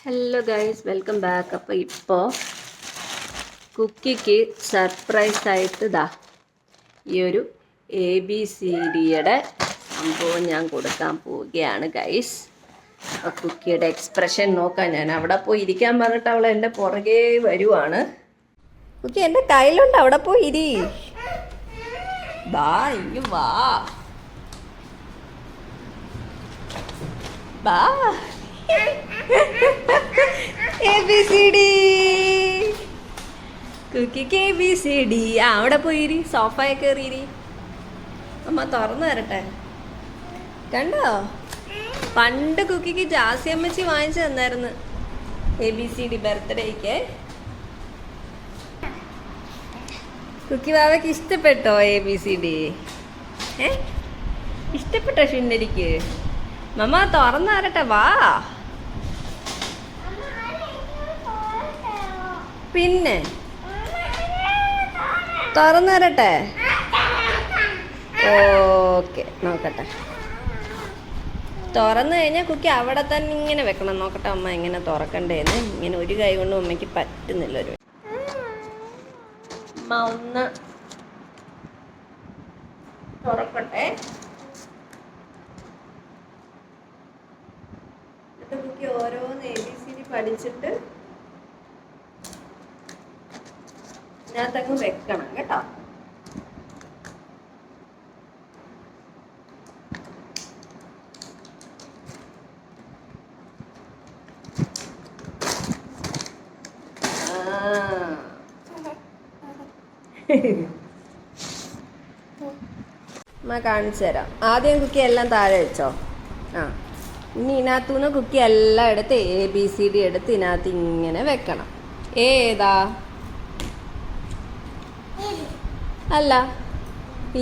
Hello guys, welcome back. അപ്പോൾ ഇപ്പോൾ കുക്കിക്ക് സർപ്രൈസായിട്ട് ഈ ഒരു ABCDയുടെ സംഭവം ഞാൻ കൊടുക്കാൻ പോവുകയാണ് ഗൈസ്. അപ്പോൾ കുക്കിയുടെ എക്സ്പ്രഷൻ നോക്കാൻ ഞാൻ അവിടെ പോയി ഇരിക്കാൻ പറഞ്ഞിട്ട് അവൾ എൻ്റെ പുറകെ വരുവാണ്. കുക്കി എൻ്റെ കയ്യിലുണ്ട്, അവിടെ പോയി ഇരി. ഇങ്ങ് വാ ABCD കുക്കിക്ക് ABCD. അവിടെ പോയിരി, സോഫയെ കയറിയിരി. അമ്മ തുറന്നു തരട്ടെ. കണ്ടോ, പണ്ട് കുക്കിക്ക് ജാസി അമ്മച്ചി വാങ്ങിച്ചു തന്നായിരുന്നു ABCD ബർത്ത്ഡേക്ക്. കുക്കി ബാബയ്ക്ക് ഇഷ്ടപ്പെട്ടോ ABCD? ഇഷ്ടപ്പെട്ടോ ഷിന്നരിക്ക്? മമ്മ തുറന്നു തരട്ടെ, വാ. പിന്നെ തുറന്നു തരട്ടെ? ഓക്കെ, നോക്കട്ടെ. തുറന്നു കഴിഞ്ഞാൽ കുക്കി അവിടെ തന്നെ ഇങ്ങനെ വെക്കണം. നോക്കട്ടെ അമ്മ എങ്ങനെ തുറക്കണ്ടേന്ന്. ഇങ്ങനെ ഒരു കൈ കൊണ്ട് അമ്മയ്ക്ക് പറ്റുന്നില്ല. ഒരു അമ്മ ഒന്ന് തുറക്കട്ടെ. കുക്കി ഓരോന്ന് ABCD പഠിച്ചിട്ട് ഇതിനകത്തങ്ങ് വെക്കണം കേട്ടോ. കാണിച്ചു തരാം. ആദ്യം കുക്കി എല്ലാം താഴെ വെച്ചോ. ഇനി ഇതിനകത്തുനിന്ന് കുക്കി എല്ലാം എടുത്ത് ABCD എടുത്ത് ഇതിനകത്ത് ഇങ്ങനെ വെക്കണം. ഏതാ? അല്ല,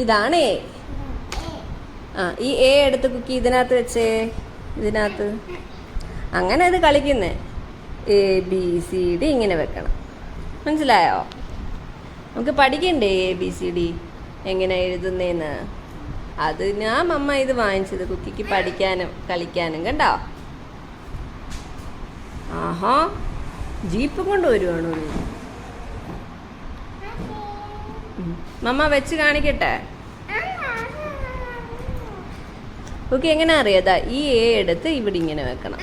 ഇതാണ് A. ഈ A എടുത്ത് കുക്കി ഇതിനകത്ത് വെച്ചേ. ഇതിനകത്ത് അങ്ങനെ ഇത് കളിക്കുന്നേ. ABCD ഇങ്ങനെ വെക്കണം. മനസ്സിലായോ? നമുക്ക് പഠിക്കണ്ടേ ABCD എങ്ങനെ എഴുതുന്നേന്ന്? അതിനാ മമ്മ ഇത് വാങ്ങിച്ചത് കുക്കിക്ക് പഠിക്കാനും കളിക്കാനും. കണ്ടോ? ആഹാ, ജീപ്പ് കൊണ്ടുവരുവാണോ? മമ്മ വെച്ച് കാണിക്കട്ടെ. കുക്കി എങ്ങനെ അറിയാതാ? ഈ A എടുത്ത് ഇവിടെ ഇങ്ങനെ വെക്കണം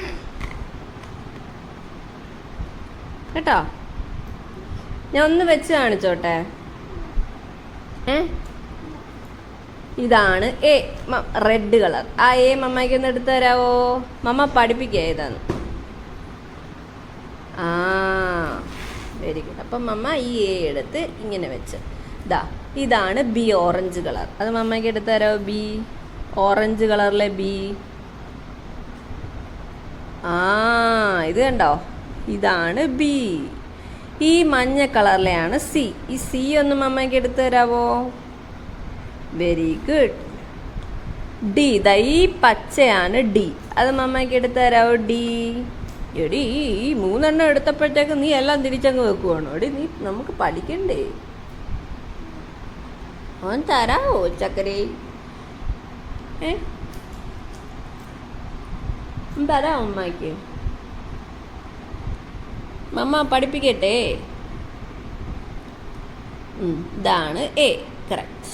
കേട്ടോ. ഞാൻ ഒന്ന് വെച്ച് കാണിച്ചോട്ടെ. ഇതാണ് A, റെഡ് കളർ. ആ A മമ്മയ്ക്ക് ഒന്ന് എടുത്തു തരാവോ? മമ്മ പഠിപ്പിക്കുക ഏതാന്ന്. Very good. അപ്പം മമ്മ ഈ A എടുത്ത് ഇങ്ങനെ വെച്ച് ഇതാണ് B, ഓറഞ്ച് കളർ. അത് മമ്മയ്ക്ക് എടുത്തു തരാവോ? B, ഓറഞ്ച് കളറിലെ B. ഇത് കണ്ടോ, ഇതാണ് B. ഈ മഞ്ഞ കളറിലെയാണ് C. ഈ C ഒന്ന് മമ്മയ്ക്ക് എടുത്തു തരാവോ? Very good. D, ഈ പച്ചയാണ് D. അത് മമ്മയ്ക്ക് എടുത്തു തരാവോ? D. എടി, ഈ 3 എണ്ണം എടുത്തപ്പോഴത്തേക്ക് നീ എല്ലാം തിരിച്ചങ്ങ് വെക്കുവാണോ? എടി, നീ നമുക്ക് പഠിക്കണ്ടേ? അവൻ തരാവോ ചക്കരേ? തരാമോ അമ്മയ്ക്ക്? മമ്മ പഠിപ്പിക്കട്ടെ. ഇതാണ് A, കറക്റ്റ്.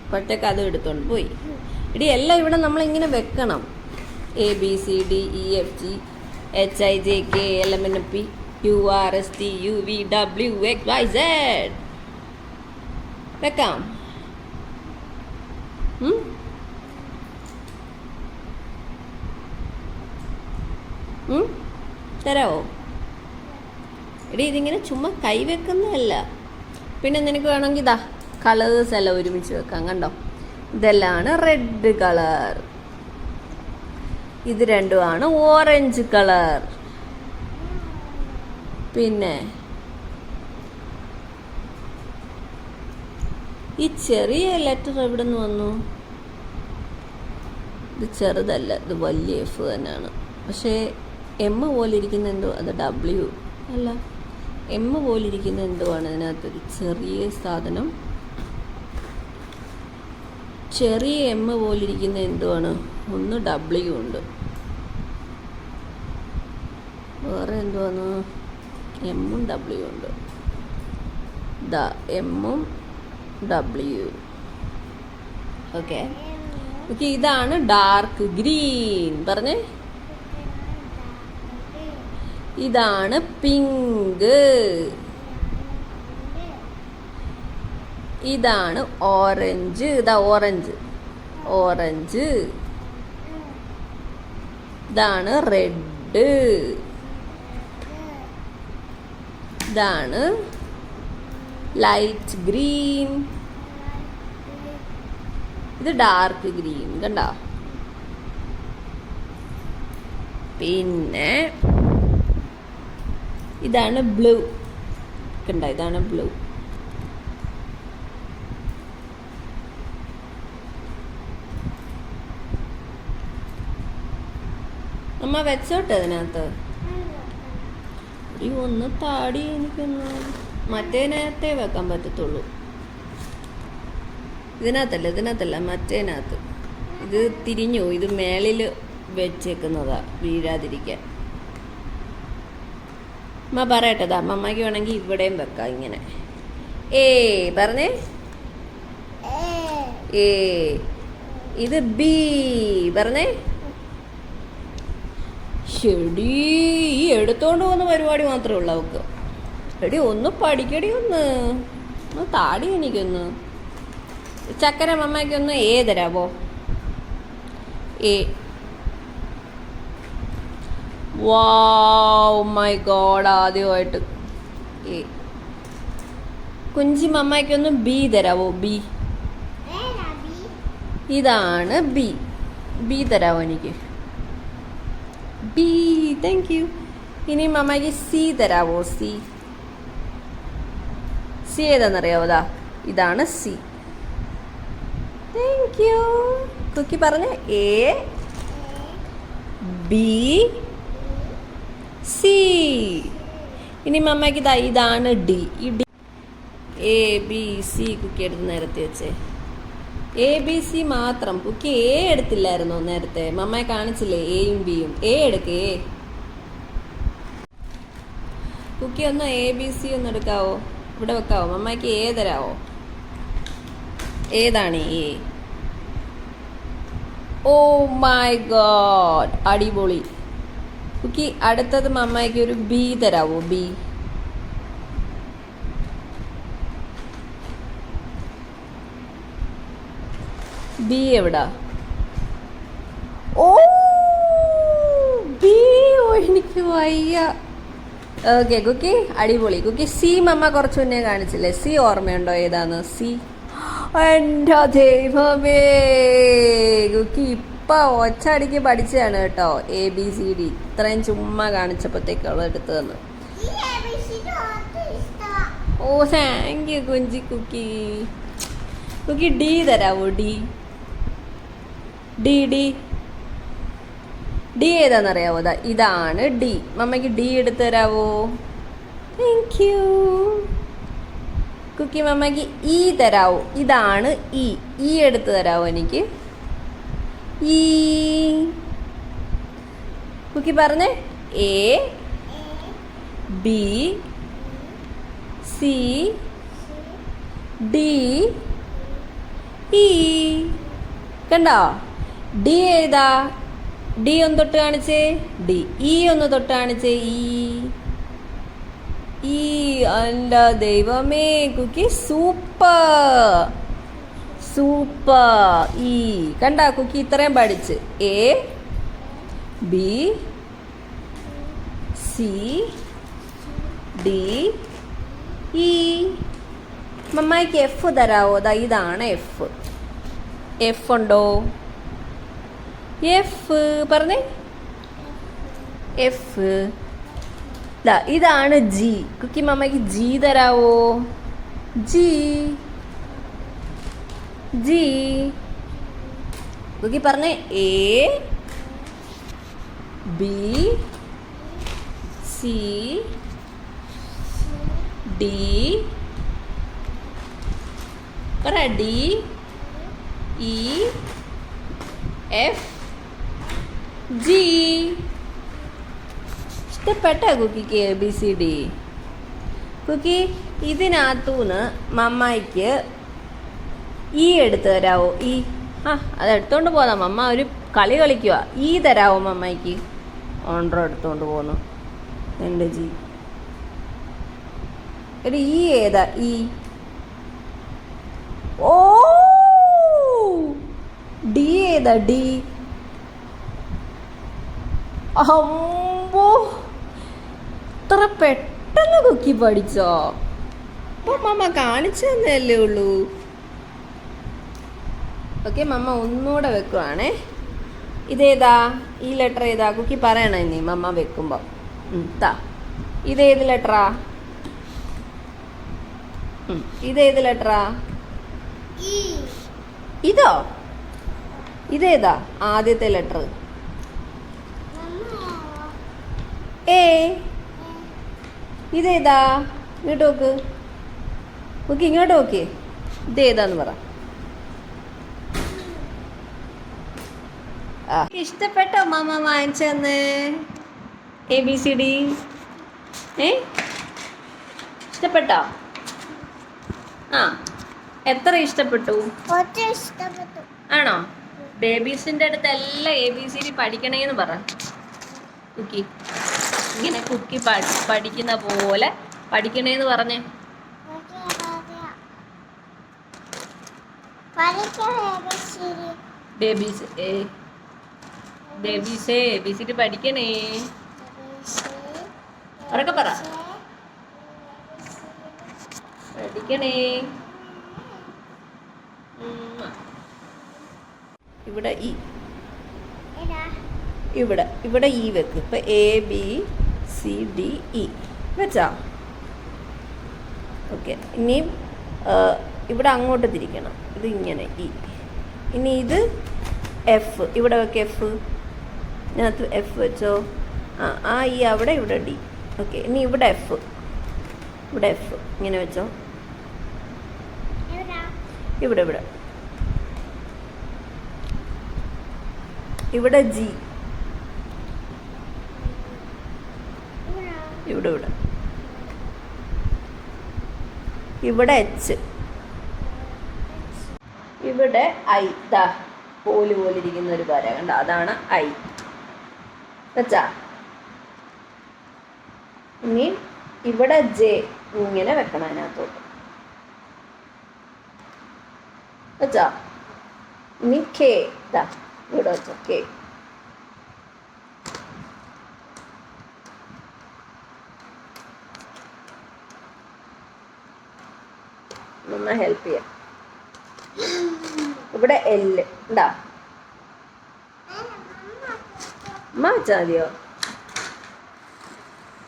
അപ്പോഴത്തേക്ക് അത് എടുത്തോണ്ട് പോയി. ഇടി എല്ലാം ഇവിടെ നമ്മളിങ്ങനെ വെക്കണം. ABCD EFG HIJK LMNP URST UVWXYZ വെക്കാം. തരാവോ? എടി, ഇതിങ്ങനെ ചുമ്മാ കൈ വെക്കുന്നതല്ല. പിന്നെ നിനക്ക് വേണമെങ്കിൽ കളേഴ്സ് എല്ലാം ഒരുമിച്ച് വെക്കാം. കണ്ടോ, ഇതെല്ലാം റെഡ് കളർ. ഇത് രണ്ടുമാണ് ഓറഞ്ച് കളർ. പിന്നെ ഈ ചെറിയ ലെറ്റർ എവിടെ നിന്ന് വന്നു? ഇത് ചെറുതല്ല, ഇത് വലിയ F തന്നെയാണ്. പക്ഷേ M പോലെ ഇരിക്കുന്ന എന്തോ, അത് W അല്ല, M പോലെ ഇരിക്കുന്ന എന്തോ ആണ് ഇതിനകത്തൊരു ചെറിയ സാധനം. ചെറിയ M പോലിരിക്കുന്ന എന്തുവാണ്? ഒന്ന് W ഉണ്ട്. വേറെ എന്തുവാന്ന്? എമ്മും ഡബ്ല്യു ഉണ്ട്. ദാ എമ്മും ഡബ്ല്യു. ഓക്കെ ഓക്കെ, ഇതാണ് ഡാർക്ക് ഗ്രീൻ. പറഞ്ഞേ, ഇതാണ് പിങ്ക്. ഇതാണ് ഓറഞ്ച്. ഇതാ ഓറഞ്ച്, ഓറഞ്ച്. ഇതാണ് റെഡ്. ഇതാണ് ലൈറ്റ് ഗ്രീൻ. ഇത് ഡാർക്ക് ഗ്രീൻ. കണ്ടോ? പിന്നെ ഇതാണ് ബ്ലൂ. കണ്ടോ? ഇതാണ് ബ്ലൂ. അമ്മ വെച്ചോട്ടെ അതിനകത്ത്. ഒന്ന് താടി എനിക്കൊന്ന് മറ്റേനകത്തേ വെക്കാൻ പറ്റത്തുള്ളൂ. ഇതിനകത്തല്ല മറ്റേനകത്ത്. ഇത് തിരിഞ്ഞു. ഇത് മേളിൽ വെച്ചേക്കുന്നതാ വീഴാതിരിക്കാൻ. അമ്മ പറയട്ടതാ, അമ്മമ്മയ്ക്ക് വേണമെങ്കിൽ ഇവിടെയും വെക്കാം ഇങ്ങനെ. ഏ പറഞ്ഞേ, ഏ. ഇത് ബി. പറഞ്ഞേ. ശരി, ഈ എടുത്തോണ്ട് പോകുന്ന പരിപാടി മാത്രമേ ഉള്ളൂ അവൾക്ക്. എടി ഒന്ന് പഠിക്കടി, ഒന്ന് താടി എനിക്കൊന്ന്. ചക്കര അമ്മയ്ക്കൊന്ന് ഏ തരാവോ? ഏ. വാവ് മൈ ഗോഡ്, ആദ്യമായിട്ട് ഏ. കുഞ്ചി മമ്മയ്ക്കൊന്ന് ബി തരാവോ? ബി. ഇതാണ് ബി. ബി തരാവോ എനിക്ക്? ബി. Thank you. ഇനി മമ്മയ്ക്ക് സി തരാവോ? സി. സി ഏതാണെന്നറിയാവോ? ഇതാണ് സി. Thank you. കുക്കി പറഞ്ഞ എ ബി സി. ഇനി മമ്മയ്ക്ക് ഇതാണ് ഡി. ഈ D A B C cookie എടുത്ത് നേരത്തെ വെച്ചേ. എ ബി സി മാത്രം. കുക്കി എ എടുത്തില്ലായിരുന്നോ നേരത്തെ? മമ്മയെ കാണിച്ചില്ലേ എയും ബിയും? എ എടുക്കേ. കുക്കി ഒന്ന് എ ബി സി ഒന്ന് എടുക്കാവോ? ഇവിടെ വെക്കാവോ? മമ്മയ്ക്ക് എ തരാവോ? ഏതാണ് എ? ഓ മൈ ഗോഡ്, അടിപൊളി. കുക്കി അടുത്തത് മമ്മയ്ക്ക് ഒരു ബി തരാവോ? ബി. ബി എവിടാ? ഓ ബി. ഓ എനിക്ക് വയ്യ. ഓക്കെ കുക്കി അടിപൊളി. കുക്കി സി മമ്മ കുറച്ച് മുന്നേ കാണിച്ചില്ലേ? സി ഓർമ്മയുണ്ടോ ഏതാന്ന്? സി. എൻ്റെ ദൈവമേ, കുക്കി ഇപ്പൊ ഒച്ചടിക്ക് പഠിച്ചതാണ് കേട്ടോ എ ബി സി ഡി. ഇത്രയും ചുമ്മാ കാണിച്ചപ്പോഴത്തേക്കുള്ള എടുത്തതെന്ന്. ഓ thank you Kunji. Kukki Kukki D തരാവോ? ഡി. ഡി ഡി ഡി ഏതാണെന്നറിയാവോ? ഇതാണ് ഡി. മമ്മയ്ക്ക് ഡി എടുത്ത് തരാവോ? Thank you. കുക്കി മമ്മയ്ക്ക് ഇ തരാവോ? ഇതാണ് ഇ. ഇ എടുത്ത് തരാവോ എനിക്ക്? ഇ. കുക്കി പറഞ്ഞേ A B C D E. കണ്ടോ? ഡി ഏതാ? ഡി ഒന്ന് തൊട്ട് കാണിച്ചേ. ഡി. ഇ ഒന്ന് തൊട്ട് കാണിച്ചേ. ഈ എൻ്റെ ദൈവമേ കുക്കി സൂപ്പർ സൂപ്പർ. ഈ കണ്ട കുക്കി ഇത്രയും പഠിച്ച് A B C D E. മമ്മയ്ക്ക് എഫ് തരാവോ? ഇതാണ് എഫ്. എഫ് ഉണ്ടോ? എഫ് പറഞ്ഞേ. എഫ്. ഇതാണ് ജി. കുക്കി മമ്മയ്ക്ക് ജി തരാവോ? ജി. ജി. കുക്കി പറഞ്ഞേ എ ബി സി ഡി. പറ ഡി ഇ എഫ് ജി. ഇഷ്ടപ്പെട്ട കുക്കിക്ക് ABCD? കുക്കി, ഇതിനകത്തുനിന്ന് മമ്മായിക്ക് ഈ എടുത്ത് തരാവോ? ഈ അത് എടുത്തോണ്ട് പോകാം. മമ്മ ഒരു കളി കളിക്കുക. ഈ തരാവോ മമ്മായിക്ക്? ഓൺഡ്രോ എടുത്തോണ്ട് പോന്നു. എൻ്റെ ജി ഒരു ഈ ഏതാ? ഈ ഓ ഡി ഏതാ? ഡി. അമ്പോ, ഇത്ര പെട്ടെന്ന് കുക്കി പഠിച്ചോ? അപ്പൊ മമ്മ കാണിച്ചു തന്നല്ലേ ഉള്ളൂ. ഓക്കെ, മമ്മ ഒന്നുകൂടെ വെക്കുവാണേ. ഇതേതാ? ഈ ലെറ്റർ ഏതാ? കുക്കി പറയണ ഇനി മമ്മ വെക്കുമ്പോ. ഇതേത് ലെറ്ററാ? ഇതേത് ലെറ്ററാ? ഇതോ? ഇതേതാ ആദ്യത്തെ ലെറ്റർ? ഏ. ഇതേതാ? ഇങ്ങോട്ട് നോക്ക്. ഓക്കെ, ഇങ്ങോട്ട് നോക്കിയേ. ഇതേതാന്ന് പറ. ഇഷ്ടപ്പെട്ടോ മാമ വാങ്ങിച്ചെന്ന് ABCD? ഇഷ്ടപ്പെട്ടോ? എത്ര ഇഷ്ടപ്പെട്ടു? ആണോ? ബേബീസിന്റെ അടുത്ത് എല്ലാം ABCD പഠിക്കണേന്ന് പറ കുക്കി. ഇങ്ങനെ കുക്കി പഠിക്കുന്ന പോലെ പഠിക്കണേന്ന് പറഞ്ഞേ. ബേബീസേ ABCD പഠിക്കണേ. ഉറക്കെ പറ. പഠിക്കണേ. ഇവിടെ ഈ ഇവിടെ ഈ വെക്ക്. ഇപ്പൊ ABCDE വെച്ചാ. ഓക്കെ, ഇനിയും ഇവിടെ അങ്ങോട്ട് തിരിക്കണം. ഇത് ഇങ്ങനെ ഈ. ഇനി ഇത് F. ഇവിടെ വെക്ക്. F. ഇതിനകത്ത് F വെച്ചോ. ഈ അവിടെ. ഇവിടെ D. ഓക്കെ, ഇനി ഇവിടെ F. ഇവിടെ F ഇങ്ങനെ വെച്ചോ. ഇവിടെ ഇവിടെ G. ഇവിടെ ഇവിടെ H. ഇവിടെ I. ദാ പോലിരിക്കുന്ന ഒരു വര കണ്ട, അതാണ് I വെച്ചാ. ഇനി ഇവിടെ J ഇങ്ങനെ വെക്കണം അതിനകത്തോട്ട് വെച്ചാ. ഇനി K. ദാ ഇവിടെ വെച്ചോ. K. നന്നായി ഹെൽപ്പ് ചെയ്യാം. ഇവിടെ L ഉണ്ടാ. അമ്മ വെച്ചാൽ മതിയോ?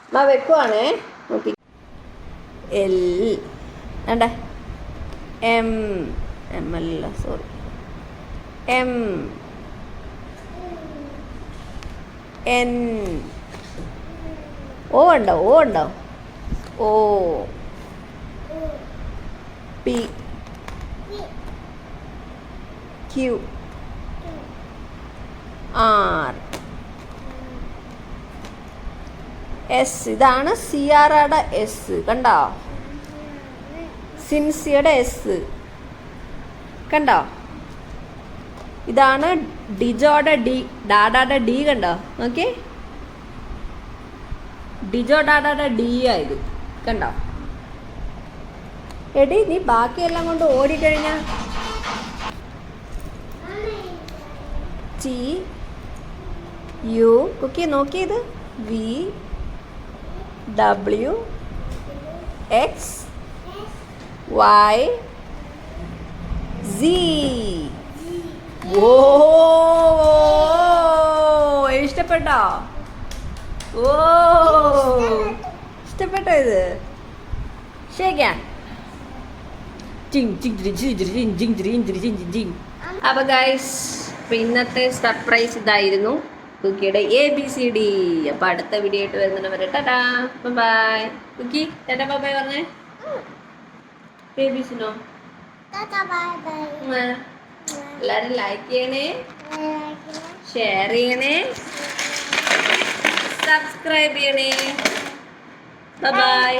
അമ്മ വെക്കുവാണേ. നോക്കി. L വേണ്ടേ? M അല്ല, സോറി. M N. O ഉണ്ടോ? O P Q R S. ഇതാണ് സിയാറയുടെ S. കണ്ടോ? സിൻസിയുടെ S. കണ്ടോ? ഇതാണ് ഡിജോയുടെ D. ഡാഡയുടെ D. കണ്ടോ? ഓക്കെ, ഡിജോ ഡാഡയുടെ D ആയത്. കണ്ടോ? എടി, നീ ബാക്കിയെല്ലാം കൊണ്ട് ഓടിക്കഴിഞ്ഞ T U. കുക്കി നോക്കിയത് V W X Y Z. ഓ, ഇഷ്ടപ്പെട്ടോ? ഇഷ്ടപ്പെട്ടോ ഇത്? ശരിയാ. അപ്പൊ ഗൈസ്, ഇന്നത്തെ സർപ്രൈസ് ഇതായിരുന്നു കുക്കിയുടെ ABCD. അപ്പൊ അടുത്ത വീഡിയോ ആയിട്ട് വരുന്നവരെ tata bye. Cookie tata bye പറഞ്ഞേ. ബേബീസിനോ? എല്ലാരും ലൈക്ക് ചെയ്യണേ, ഷെയർ ചെയ്യണേ, സബ്സ്ക്രൈബ് ചെയ്യണേ. ബൈ.